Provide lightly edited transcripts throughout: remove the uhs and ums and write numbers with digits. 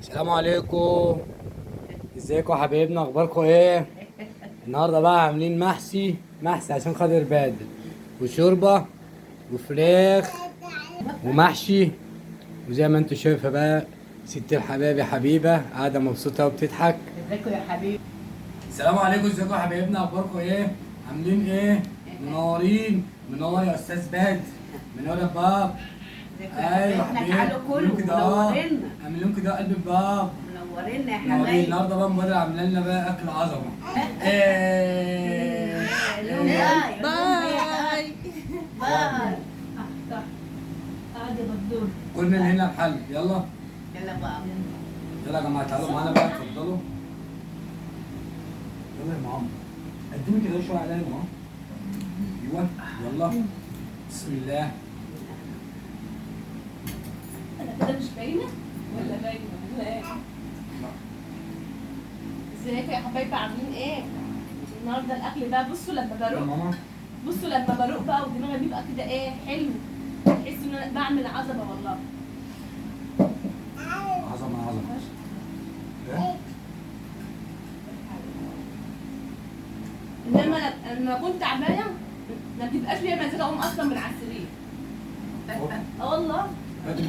السلام عليكم. ازيكم يا حبايبنا، اخباركم ايه؟ النهارده بقى عاملين محشي عشان خاطر بادر، وشوربه وفراخ ومحشي. وزي ما انتوا شايفه بقى ست الحبايب يا حبيبه قاعده مبسوطه وبتضحك. ازيكم يا حبيبي؟ السلام عليكم، ازيكم يا حبايبنا، اخباركم ايه؟ عاملين ايه؟ منورين. منور يا استاذ بادر، منور يا باب. ايوه حبيبي، تعالوا كلوا منورينا. اعمل لهم كده قلب باب. منورينا يا منورين. حبايبي. النهارده بقى مبادرة عامله لنا بقى اكل عظمه. ايه باي باي باي. قاعد يا بدور. كل من هنا بحل. يلا يلا بقى. يلا يا جماعه، تعالوا معانا بقى، اتفضلوا. يلا يا ماما، اديني كده شويه عليا يا ماما. ايوه يلا، بسم الله. انا كده مش باينه ولا باينه ولا ايه؟ ازيكم يا حبايبي، عاملين ايه؟ النهارده الاكل ده بصوا لما يا بروق، ماما بصوا لما بروق بقى ودماغي بيبقى كده ايه حلو، تحس ان انا بعمل عظمه والله. عظمه عظمه. ايه؟ انما لما كنت تعبانه ما بتبقاش ليا مزاج اقوم اصلا من على السرير. اه والله. بدر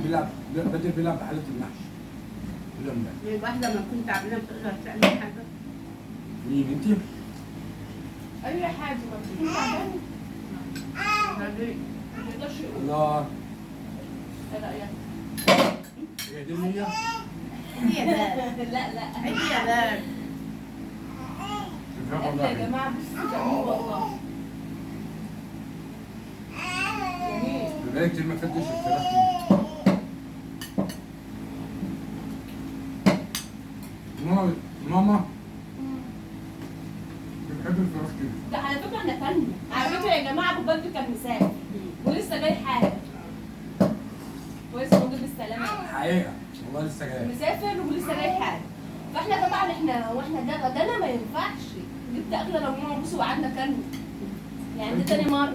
بيلعب بحاله المحشي. يلا بقى. الواحدة لما كنت تعبانة بتقدر تعمل حاجة. مين انت؟ اي حاجه ما بتكون تعبانه حبيبي. ما تقدرش يقول. الله. ايه رايك؟ هي دي اللي هي؟ هي ده. لا لا هي ده. الفراخ اكل والله يا حلوة. جماعه بصوا جميل والله. جميل. بقالي كتير ما اكلتش الفراخ دي. ماما بتحب الفراخ كده. ده على فكره احنا كلنا، على فكره يا جماعه ابو بدر كان مسافر ولسه جاي حالا. كويس انه جه بالسلامه. حقيقة والله لسه جاي. مسافر ولسه جاي حالا. فاحنا طبعا واحنا ده غدانا ما ينفعش. جبت اكله لو ماما بصوا وقعدنا كلنا. يعني دي تاني مره. اه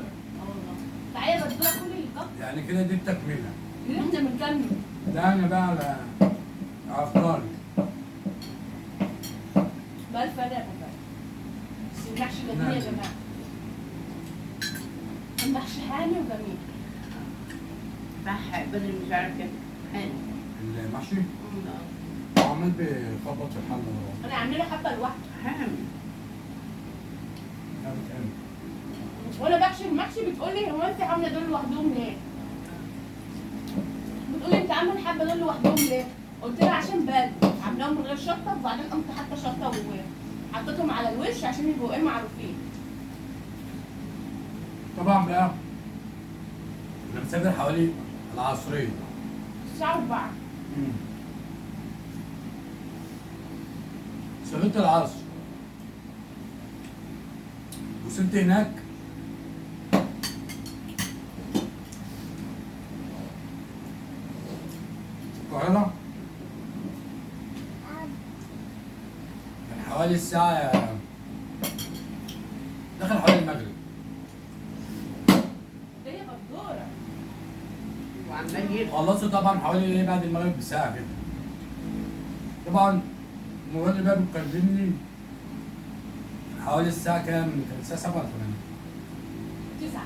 والله. تعالى يا بدر كل الكف. يعني كده دي التكملة. اللي احنا بنكمل. ده أنا بقى على أفطاري. بألف أدب يا بابا. بس المحشي جميل يا جماعه. المحشي حامي وجميل. صح بدل مش عارف كده. حلو. المحشي عمال بيخبط في الحلة وراه. انا عامله له حبه لوحده. حامي. لا بتعمل. وانا بحشي المحشي بتقول لي هو انت عامله دول لوحدهم ليه؟ بتقول لي انت عامله الحبه دول لوحدهم ليه؟ قلت لها عشان بارد عاملاهم من غير شطه، وبعدين قمت حاطه شطه وحطيتهم على الوش عشان يبقوا ايه معروفين. طبعا بقى أنا مسافر حوالي العصرية. الساعه 4. سافرت العصر وصلت هناك القاهرة كان حوالي الساعة دخل حوالي المغرب. ايه يا غدوره؟ وعمال يرقص. خلصت طبعا حوالي ايه بعد المغرب بساعة كده. طبعا الموبايل بقى بيكلمني حوالي الساعة كام؟ كانت الساعة 7 ولا 9.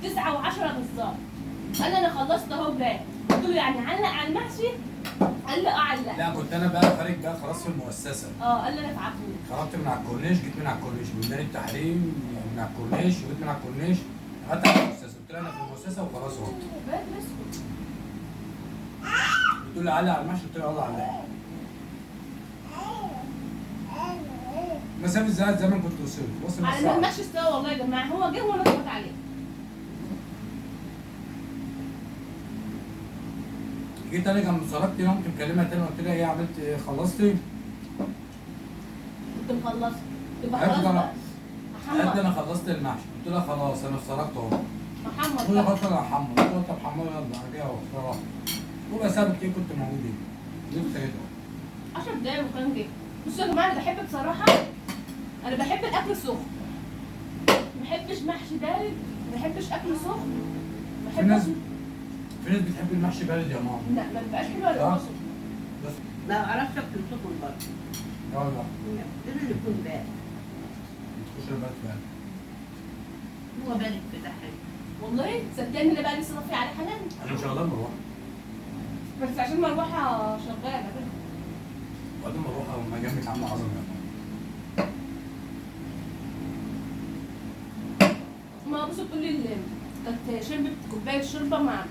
9 و10 بالظبط. قال لي انا خلصت اهو جاي. قلت له يعني علق على المحشي؟ قال لي اه 8؟ علق. لا كنت أنا بقى خارج بقى خلاص في المؤسسة. اه قال لي انا في عفو. خرجت من على الكورنيش، جيت من على الكورنيش من ميدان التحرير، من على الكورنيش وجيت من على الكورنيش قعدت على المؤسسة. قلت لها أنا في المؤسسة وخلاص أهو. بدر اسكت. بتقول لي علق على المحشي، قلت لها يلا علق. مسافة زمان كنت وصلت وصل على ما الساعة. المحشي استوى والله يا جماعه، هو جه وانا اتفرجت عليه. جيت انا جنب صاحبتي قمت مكلمها تاني، قلت لها ايه عملت ايه خلصتي؟ كنت مخلصه. يبقى قالت خلاص لي بقى. قالت لي محمد. انا خلصت المحشي. قلت لها خلاص انا اتفرجت اهو. محمد قلت لها بقى. خلاص انا هحمر. قلت لها طب حمر يلا انا جاي اهو بصراحه. ربع ساعه بالكتير كنت موجود هنا. لسه كده 10 دقايق وكان جه. بصوا يا جماعه انا بحب بصراحه، انا بحب الاكل سخن. ما بحبش محشي بارد، ما بحبش اكل سخن. في ناس بتحب المحشي بارد يا ماما. لا ما بيبقاش حلو الا هو سخن. بس لو عرفت تمسكه البر لا لا لازم يكون بارد. تخش البلد فعلا. هو بارد كده حلو. والله صدقني انا بقى لسه صافي عليه حالا. انا شغال مروحه. بس عشان مروحه شغاله كده. وبعدين مروحه وما جنبك عامله عظمه يعني. ما بصوا بتقول لي كانت شربت كوبايه شوربه مع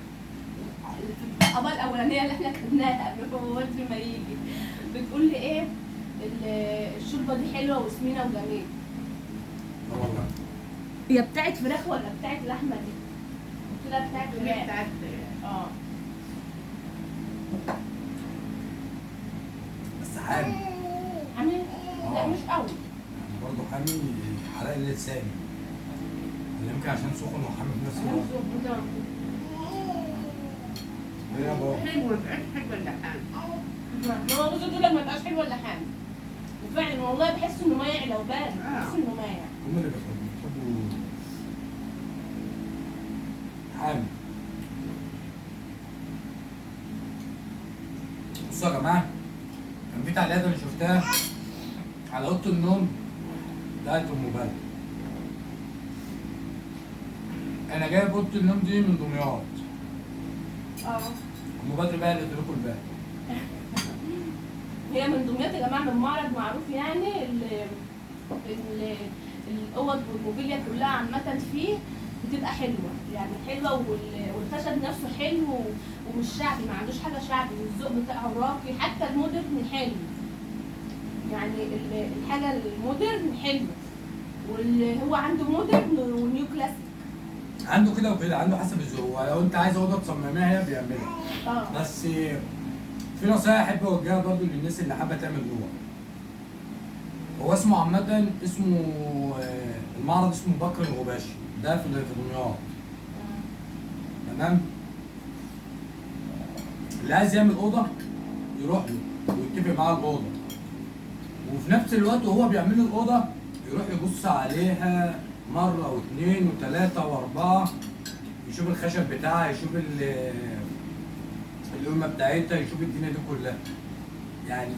في الطبقه الاولانيه اللي احنا خدناها قبل هو ما يجي. بتقول لي ايه الشوربه دي حلوه وسمينه وجميله. لا والله. هي بتاعت فراخ ولا بتاعت لحمه دي؟ قلت لها بتاعت هي فراخ. بتاعت اه بس حامي. عامل لا مش قوي. يعني برضه حامي حرق لي لساني. اللي يمكن عشان سخن وحامي في نفس الوقت. ايه يا بابا؟ حلو ما بقاش حلو ولا حامي. ماما بص تقول لك ما تبقاش حلو ولا حامي. وفعلا والله بحس انه مايع لو بارد بحس انه مايع. هم اللي بيحبوا حامي. بصوا يا جماعه، كان في تعليقات انا شفتها على اوضه النوم بتاعت ام بدر. انا جايب اوضه النوم دي من دمياط. اه ام بدر بقى اللي تدركوا الباقي. هي من دمياط يا جماعه، من معرض معروف يعني الاوض والموبيليا كلها عامه فيه بتبقى حلوه، يعني حلوه والخشب نفسه حلو ومش شعبي، ما عندوش حاجه شعبي والذوق بتاعه راقي، حتى المودرن حلو. يعني الحاجه المودرن حلوه، واللي هو عنده مودرن ونيو كلاسيك. عنده كده وكده، عنده حسب الذوق. لو انت عايز اوضه تصممها هي بيعملها. اه بس في نصايح احب اوجهها برضه للناس اللي حابه تعمل جوه. هو اسمه عامة اسمه المعرض اسمه بكر الغباشي، ده في دمياط. تمام؟ اللي عايز يعمل أوضة يروح له ويتفق معاه الأوضة. وفي نفس الوقت وهو بيعمل الأوضة يروح يبص عليها مرة واثنين وثلاثة وأربعة، يشوف الخشب بتاعها، يشوف القمة بتاعتها، يشوف الدنيا دي كلها. يعني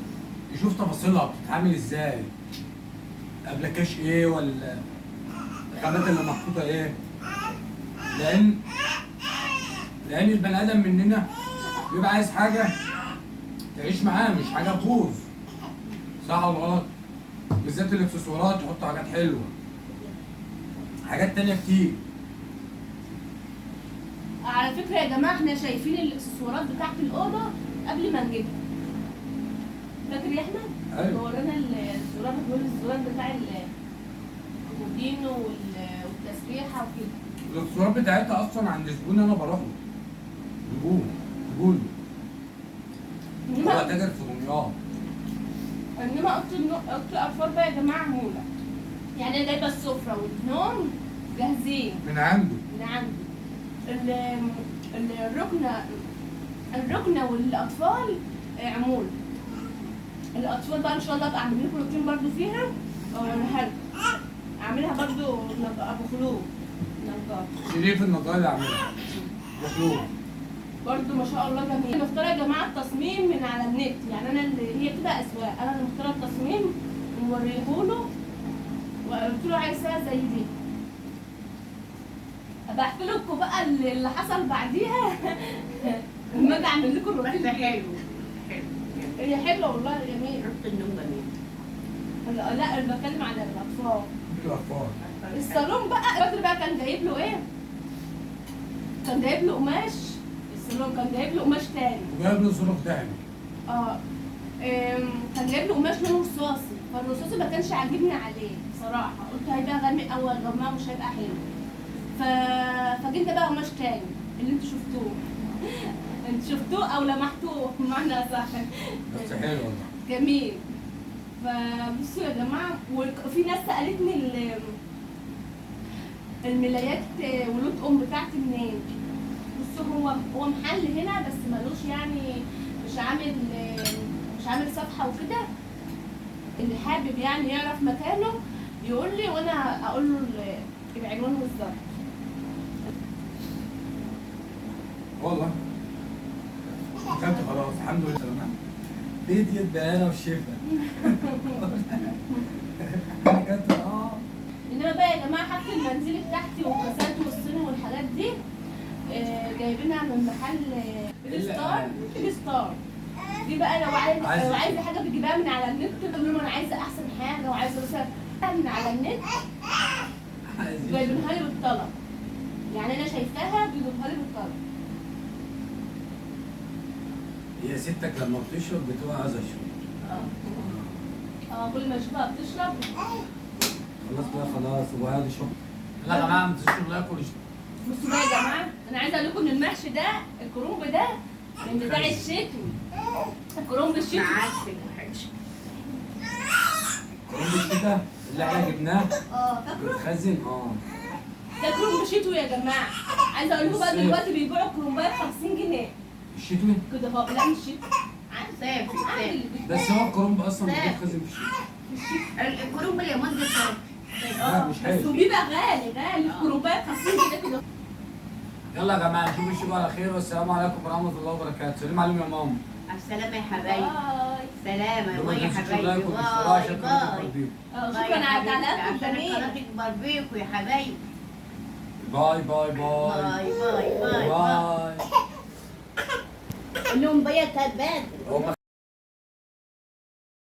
يشوف تفاصيلها بتتعمل ازاي، ابلكاش ايه ولا الخامات اللي محطوطه ايه. لان البني ادم مننا بيبقى عايز حاجه تعيش معاه، مش حاجه تبوظ. صح ولا غلط؟ بالذات الاكسسوارات يحط حاجات حلوه، حاجات تانية كتير. على فكره يا جماعه احنا شايفين الاكسسوارات بتاعت الاوضه قبل ما نجيبها. فاكر يا احمد؟ ايوه. ورانا الزرار، بيقول الزرار بتاع الكومودينو والتسريحه وكده. الاكسسوارات بتاعتها اصلا عند زبون انا بروح له. زبون هو تاجر في دمياط. انما اوضه الاطفال بقى يا جماعه عموله. يعني انا جايبه السفره والنوم جاهزين من عنده. الركنه والاطفال عموله. الاطفال بقى ان شاء الله ابقى اعمل لكم روتين برضو فيها او اعملها اعملها برضو ابو خلود نجار. شريف النجار اللي عاملها مخلوق برضو ما شاء الله جميل. مختاره يا جماعه التصميم من على النت، يعني انا هي بتبقى اسواق، انا اللي مختاره التصميم وموريهوله وقلت له عايزاها زي دي. ابقى احكي لكم بقى اللي حصل بعديها لما اجي اعمل لكم الروتين. بس حلو. هي حلوه والله جميل. رحت النوم جميل. لا انا بتكلم على الاطفال. الاطفال. الصالون بقى بدر بقى كان جايب له ايه؟ كان جايب له قماش. الصالون كان جايب له قماش تاني. وجايب له ظروف تاني. كان جايب له قماش لونه رصاصي، فالرصاصي ما كانش عاجبني عليه بصراحه، قلت هيبقى غامق او غماء مش هيبقى حلو. فجبت بقى قماش تاني اللي انتوا شفتوه. انتوا شفتوه او لمحتوه بمعنى صح. بس حلو والله. جميل. فبصوا يا جماعه، وفي ناس سالتني الملايات ولود بتاعتي منين. بصوا هو محل هنا بس ملوش يعني مش عامل صفحه وكده. اللي حابب يعني يعرف مكانه يقول لي وانا اقول له العنوان بالظبط. والله اكلت خلاص الحمد لله. تمام. فيديو بالهنا والشفا. انما بقى يا جماعه حاجه المنزل بتاعتي والكاسات والصين والحاجات دي جايبينها من محل الستار. دي بقى لو عايزه حاجه بتجيبها من على النت، تقول لهم انا عايزه احسن حاجه وعايزه مثلا من على النت جايبينها لي بالطلب. يعني انا شايفاها بيجيبوها لي بالطلب. هي ستك لما بتشرب بتبقى عايزه تشرب. كل ما اشوفها بتشرب. خلاص بقى خلاص وبقى لي شرب. لا يا جماعه مش الشغل ياكل. بصوا بقى يا جماعه، انا عايزه اقول لكم ان المحشي ده الكرنب ده من بتاع الشتوي. الكرنب الشتوي. كرنب الشتا اللي احنا جبناه فاكره؟ بتخزن ده كرنب شتوي يا جماعه. عايزه اقول لكم بقى دلوقتي بيبيعوا الكرنبايه ب 50 جنيه. الشتوي؟ كده اهو. لا مش شتوي. صيف بس هو الكرنب اصلا بيتخزن في الشتا. الكرنب اليومين دول صيف. لا مش بس حلو. وبيبقى غالي الكرنبايه ب 50 جنيه كده. يلا يا جماعه نشوف الشغل على خير والسلام عليكم ورحمه الله وبركاته. سلام عليكم يا ماما. السلامة يا حبايبي. باي. سلامة يلا يا تنسوا حبايبي. لايك وتشتركوا عشان قناتكم تكبر. شكرا على التعليقات عشان الجميله. قناة تكبر بيكوا يا حبايبي. باي باي باي باي باي باي باي. باي. قول لهم بيا تبات.